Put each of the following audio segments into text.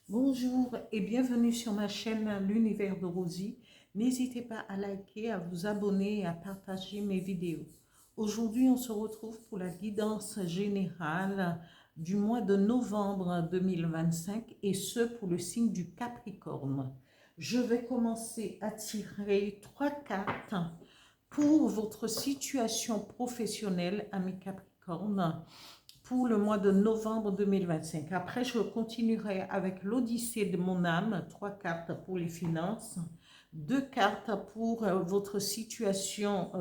Bonjour et bienvenue sur ma chaîne L'Univers de Rosie. N'hésitez pas à liker, à vous abonner et à partager mes vidéos. Aujourd'hui, on se retrouve pour la guidance générale du mois de novembre 2025 et ce pour le signe du Capricorne. Je vais commencer à tirer 3 cartes pour votre situation professionnelle, amis Capricorne, pour le mois de novembre 2025. Après, je continuerai avec l'Odyssée de mon âme, 3 cartes pour les finances, 2 cartes pour votre situation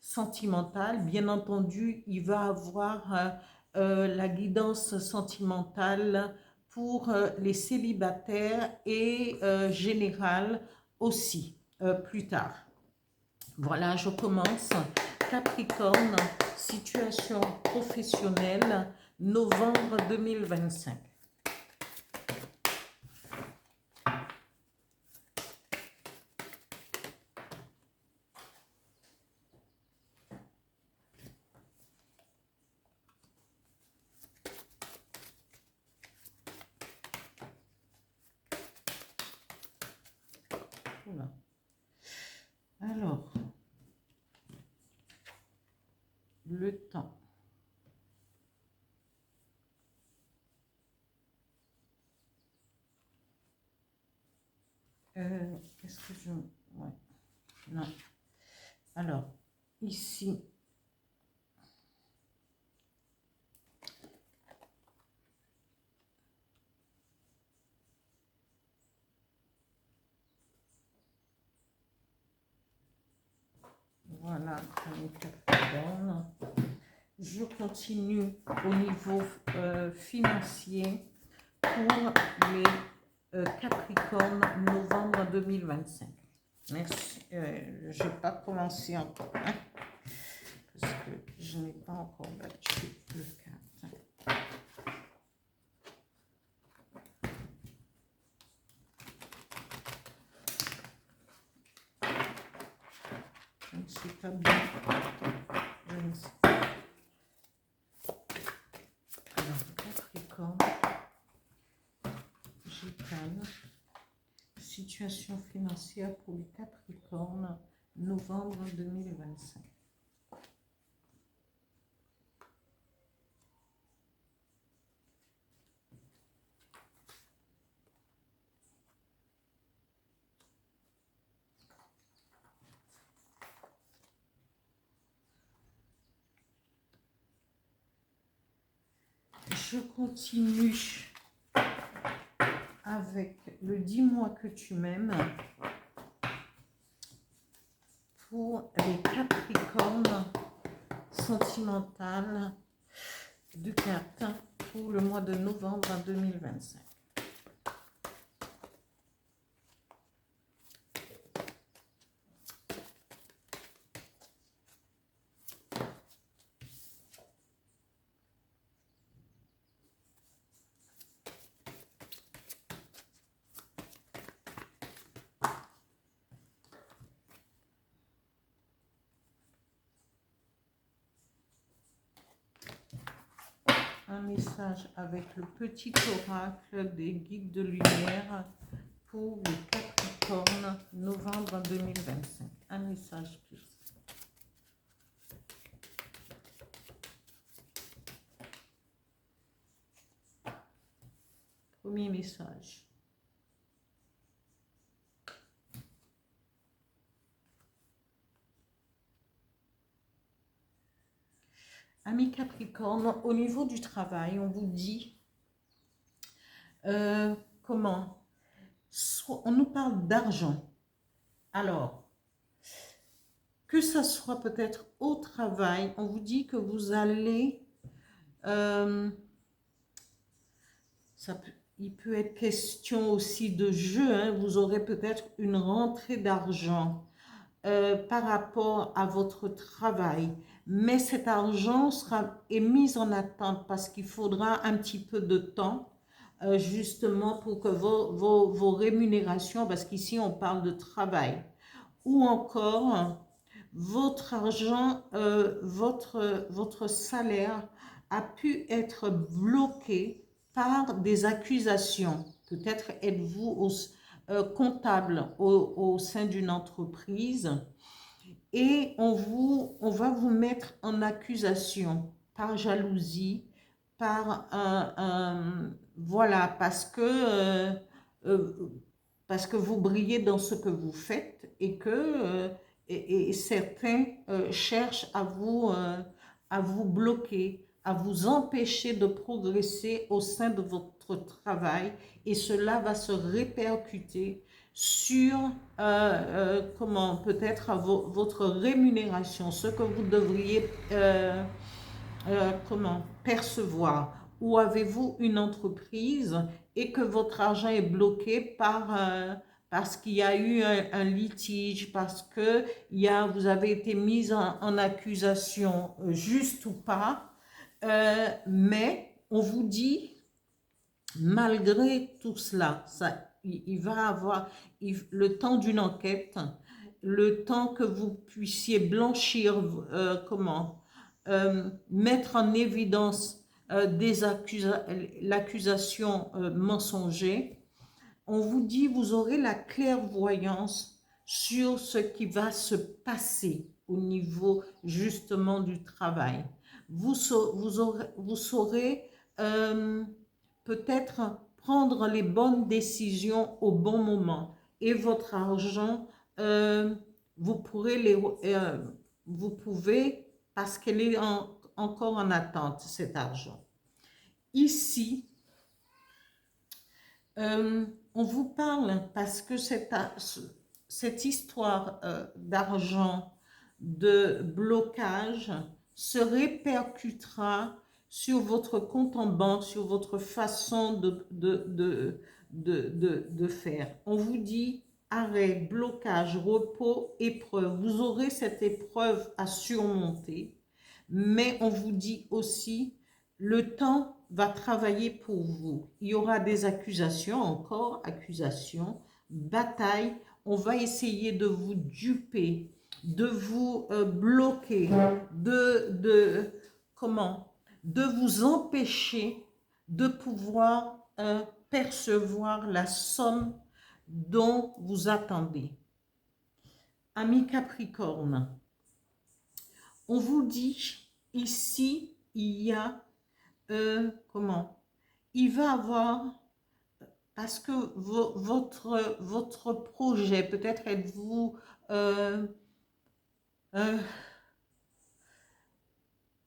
sentimentale. Bien entendu, il va avoir la guidance sentimentale pour les célibataires et générale aussi, plus tard. Voilà, je commence. Capricorne, situation professionnelle, novembre 2025. Voilà. Alors, le temps. Qu'est-ce que je... Ouais. Non. Alors, ici, voilà, Capricorne. Je continue au niveau financier pour les Capricornes novembre 2025. Merci. Je n'ai pas commencé encore, hein, parce que je n'ai pas encore battu le 4. Je ne sais pas bien. Je ne sais pas. Alors, Capricorne, Gitane, situation financière pour les Capricornes, novembre 2025. Je continue avec le dis-moi que tu m'aimes pour les Capricornes sentimentales de cartes pour le mois de novembre 2025. Un message avec le petit oracle des guides de lumière pour les Capricornes, novembre 2025. Un message plus. Premier message. Amis Capricorne, au niveau du travail, on vous dit comment on nous parle d'argent. Alors, que ça soit peut-être au travail, on vous dit que vous allez... il peut être question aussi de jeu, hein, vous aurez peut-être une rentrée d'argent par rapport à votre travail. Mais cet argent est mis en attente parce qu'il faudra un petit peu de temps justement pour que vos rémunérations, parce qu'ici on parle de travail, ou encore votre argent, votre salaire a pu être bloqué par des accusations. Peut-être êtes-vous comptable au sein d'une entreprise et on va vous mettre en accusation par jalousie, voilà, euh, parce que vous brillez dans ce que vous faites et que et certains cherchent à vous bloquer, à vous empêcher de progresser au sein de votre travail et cela va se répercuter sur comment peut-être votre rémunération, ce que vous devriez comment percevoir. Ou avez-vous une entreprise et que votre argent est bloqué parce qu'il y a eu un litige, parce que vous avez été mis en accusation, juste ou pas, mais on vous dit, malgré tout cela, il va avoir le temps d'une enquête, le temps que vous puissiez blanchir, mettre en évidence l'accusation mensongère. On vous dit, vous aurez la clairvoyance sur ce qui va se passer au niveau justement du travail. Vous saurez peut-être prendre les bonnes décisions au bon moment et votre argent, vous pouvez, parce qu'elle est encore en attente, cet argent. Ici, on vous parle parce que cette histoire d'argent, de blocage, se répercutera sur votre compte en banque, sur votre façon de faire. On vous dit arrêt, blocage, repos, épreuve. Vous aurez cette épreuve à surmonter, mais on vous dit aussi le temps va travailler pour vous. Il y aura des accusations, encore accusations, bataille. On va essayer de vous duper, de vous bloquer, de vous empêcher de pouvoir percevoir la somme dont vous attendez. Amis Capricorne, on vous dit ici, il y a il va avoir, parce que votre projet, peut-être êtes-vous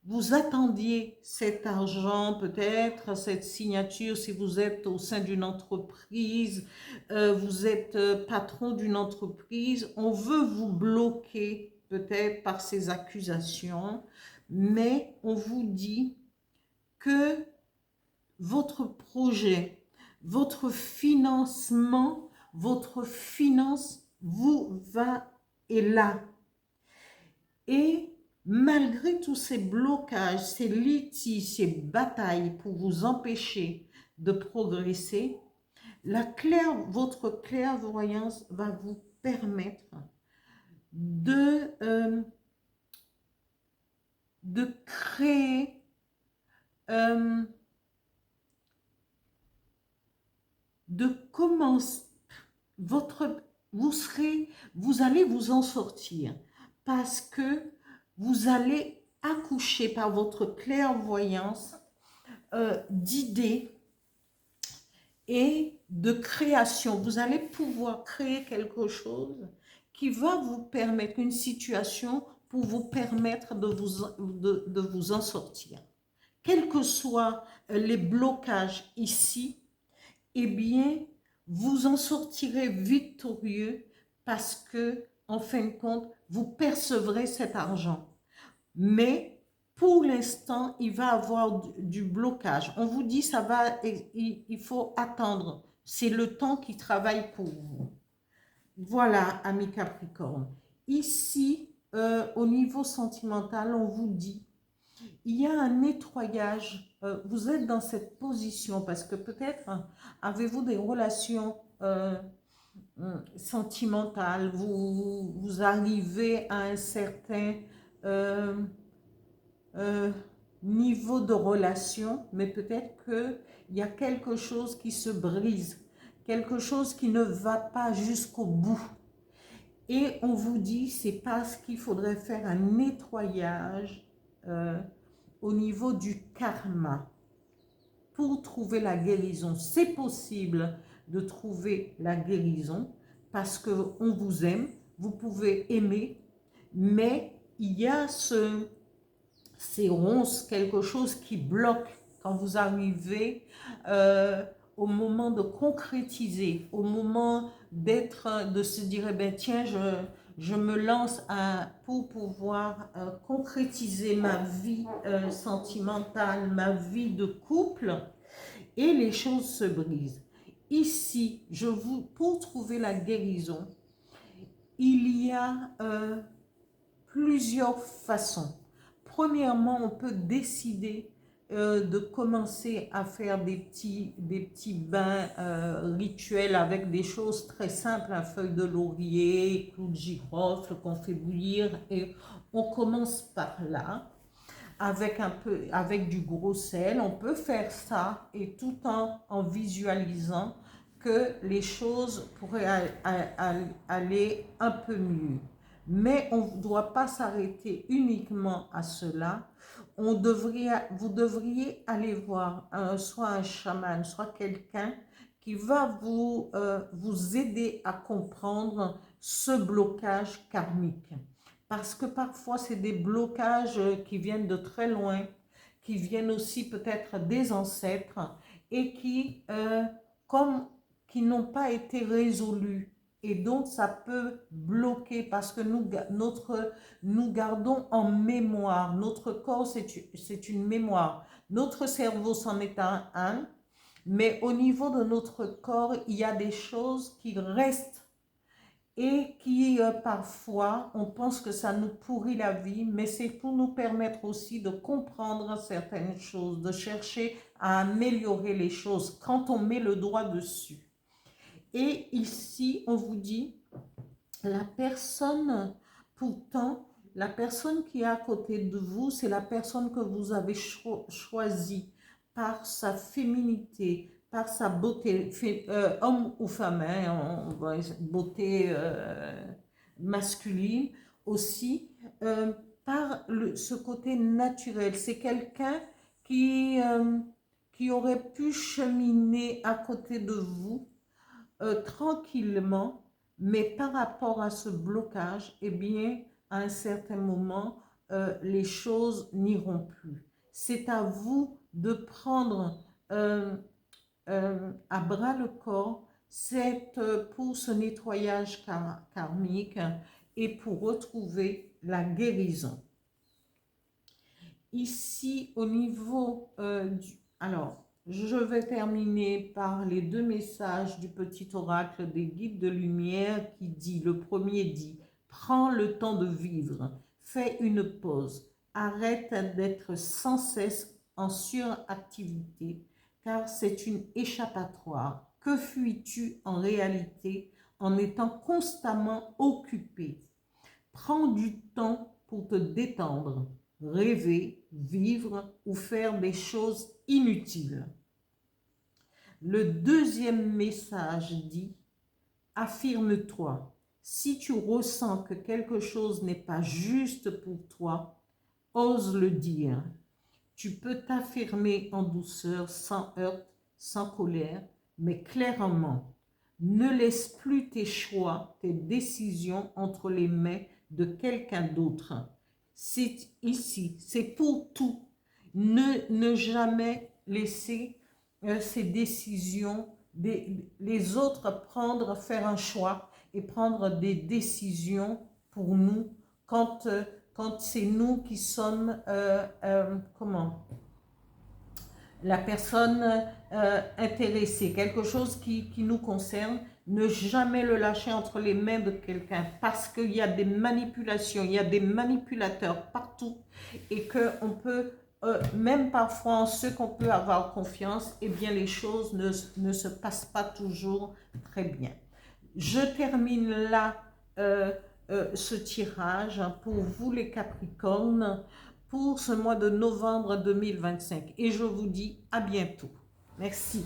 vous attendiez cet argent, peut-être cette signature, si vous êtes au sein d'une entreprise, vous êtes patron d'une entreprise, on veut vous bloquer peut-être par ces accusations, mais on vous dit que votre projet, votre financement, votre finance est là. Et malgré tous ces blocages, ces litiges, ces batailles pour vous empêcher de progresser, votre clairvoyance va vous permettre de créer de commencer vous allez vous en sortir parce que vous allez accoucher par votre clairvoyance d'idées et de création. Vous allez pouvoir créer quelque chose qui va vous permettre, une situation pour vous permettre de vous en sortir. Quels que soient les blocages ici, eh bien, vous en sortirez victorieux parce que, en fin de compte, vous percevrez cet argent. Mais pour l'instant, il va y avoir du blocage. On vous dit, il faut attendre. C'est le temps qui travaille pour vous. Voilà, amis Capricorne. Ici, au niveau sentimental, on vous dit, il y a un nettoyage. Vous êtes dans cette position parce que peut-être avez-vous des relations sentimentales. Vous arrivez à un certain niveau de relation, mais peut-être qu'il y a quelque chose qui se brise. quelque chose qui ne va pas jusqu'au bout. Et on vous dit, c'est parce qu'il faudrait faire un nettoyage au niveau du karma pour trouver la guérison. C'est possible de trouver la guérison parce qu'on vous aime, vous pouvez aimer, mais il y a ces ronces, quelque chose qui bloque quand vous arrivez au moment de concrétiser, au moment de se dire, eh ben, tiens, je me lance pour pouvoir concrétiser ma vie sentimentale, ma vie de couple, et les choses se brisent. Ici, pour trouver la guérison, il y a plusieurs façons. Premièrement, on peut décider de commencer à faire des petits bains rituels avec des choses très simples, à feuilles de laurier, clous de girofle qu'on fait bouillir, et on commence par là avec du gros sel. On peut faire ça et tout en visualisant que les choses pourraient aller un peu mieux. Mais on ne doit pas s'arrêter uniquement à cela. Vous devriez aller voir soit un chaman, soit quelqu'un qui va vous aider à comprendre ce blocage karmique. Parce que parfois, c'est des blocages qui viennent de très loin, qui viennent aussi peut-être des ancêtres et qui n'ont pas été résolus. Et donc, ça peut bloquer parce que nous gardons en mémoire. Notre corps, c'est une mémoire. Notre cerveau, c'en est un. Mais au niveau de notre corps, il y a des choses qui restent et qui, parfois, on pense que ça nous pourrit la vie, mais c'est pour nous permettre aussi de comprendre certaines choses, de chercher à améliorer les choses quand on met le doigt dessus. Et ici, on vous dit, la personne, pourtant, la personne qui est à côté de vous, c'est la personne que vous avez choisie par sa féminité, par sa beauté, homme ou femme, hein, beauté masculine aussi, par ce côté naturel. C'est quelqu'un qui aurait pu cheminer à côté de vous tranquillement, mais par rapport à ce blocage, eh bien, à un certain moment, les choses n'iront plus. C'est à vous de prendre à bras le corps pour ce nettoyage karmique et pour retrouver la guérison. Ici, au niveau alors, je vais terminer par les deux messages du petit oracle des guides de lumière qui dit, le premier dit, prends le temps de vivre, fais une pause, arrête d'être sans cesse en suractivité, car c'est une échappatoire. Que fuis-tu en réalité en étant constamment occupé? Prends du temps pour te détendre, rêver, vivre ou faire des choses inutiles. Le deuxième message dit, affirme-toi. Si tu ressens que quelque chose n'est pas juste pour toi, ose le dire. Tu peux t'affirmer en douceur, sans heurts, sans colère, mais clairement. Ne laisse plus tes choix, tes décisions entre les mains de quelqu'un d'autre. C'est ici, c'est pour tout. Ne jamais laisser ces décisions, les autres faire un choix et prendre des décisions pour nous quand c'est nous qui sommes, la personne intéressée, quelque chose qui nous concerne. Ne jamais le lâcher entre les mains de quelqu'un parce qu'il y a des manipulations, il y a des manipulateurs partout et qu'on peut, même parfois en ceux qu'on peut avoir confiance, eh bien les choses ne se passent pas toujours très bien. Je termine là ce tirage pour vous les Capricornes pour ce mois de novembre 2025 et je vous dis à bientôt. Merci.